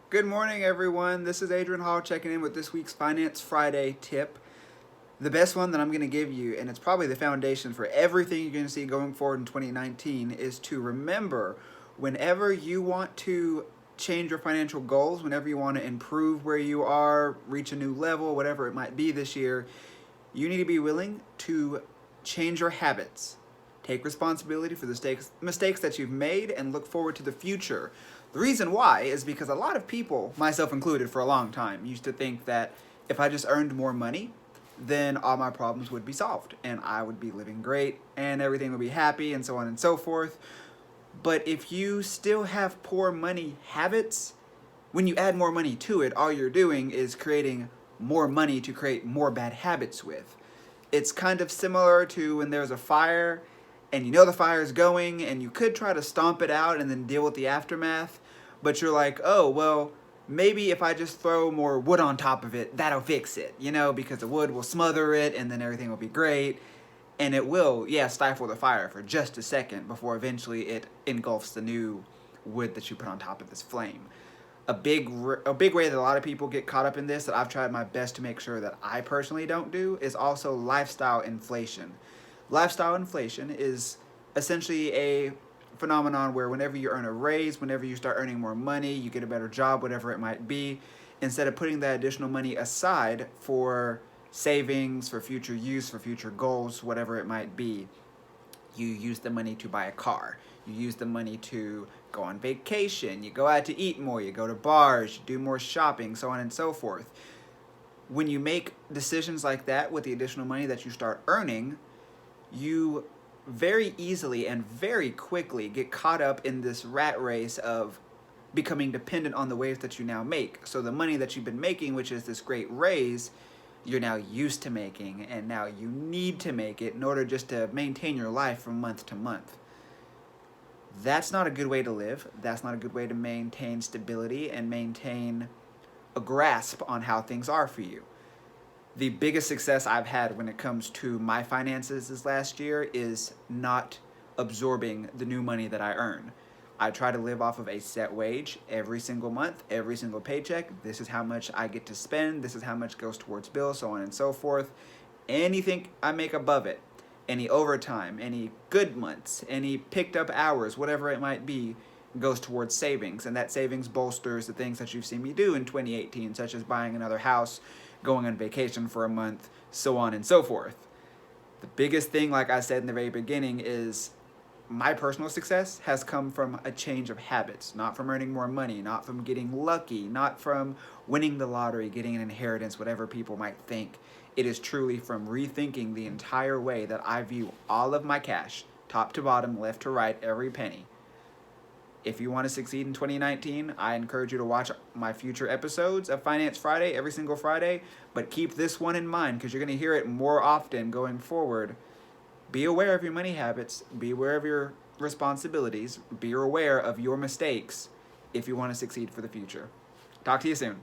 Good morning, everyone. This is Adrian Hall checking in with this week's Finance Friday tip. The best one that I'm going to give you, and it's probably the foundation for everything you're going to see going forward in 2019, is to remember whenever you want to change your financial goals, whenever you want to improve where you are, reach a new level, whatever it might be this year, you need to be willing to change your habits. Take responsibility for the mistakes that you've made and look forward to the future. The reason why is because a lot of people, myself included for a long time, used to think that if I just earned more money, then all my problems would be solved and I would be living great and everything would be happy and so on and so forth. But if you still have poor money habits, when you add more money to it, all you're doing is creating more money to create more bad habits with. It's kind of similar to when there's a fire and you know the fire is going and you could try to stomp it out and then deal with the aftermath, but you're like, oh, well, maybe if I just throw more wood on top of it, that'll fix it, because the wood will smother it and then everything will be great. And it will, yeah, stifle the fire for just a second before eventually it engulfs the new wood that you put on top of this flame. A big way that a lot of people get caught up in this that I've tried my best to make sure that I personally don't do is also lifestyle inflation. Lifestyle inflation is essentially a phenomenon where whenever you earn a raise, whenever you start earning more money, you get a better job, whatever it might be, instead of putting that additional money aside for savings, for future use, for future goals, whatever it might be, you use the money to buy a car. You use the money to go on vacation. You go out to eat more. You go to bars. You do more shopping, so on and so forth. When you make decisions like that with the additional money that you start earning, you very easily and very quickly get caught up in this rat race of becoming dependent on the ways that you now make. So the money that you've been making, which is this great raise, you're now used to making, and now you need to make it in order just to maintain your life from month to month. That's not a good way to live. That's not a good way to maintain stability and maintain a grasp on how things are for you. The biggest success I've had when it comes to my finances this last year is not absorbing the new money that I earn. I try to live off of a set wage every single month, every single paycheck. This is how much I get to spend. This is how much goes towards bills, so on and so forth. Anything I make above it, any overtime, any good months, any picked up hours, whatever it might be, goes towards savings. And that savings bolsters the things that you've seen me do in 2018, such as buying another house, going on vacation for a month, so on and so forth. The biggest thing, like I said in the very beginning, is my personal success has come from a change of habits, not from earning more money, not from getting lucky, not from winning the lottery, getting an inheritance, whatever people might think. It is truly from rethinking the entire way that I view all of my cash, top to bottom, left to right, every penny. If you want to succeed in 2019, I encourage you to watch my future episodes of Finance Friday every single Friday, but keep this one in mind because you're going to hear it more often going forward. Be aware of your money habits, be aware of your responsibilities, be aware of your mistakes if you want to succeed for the future. Talk to you soon.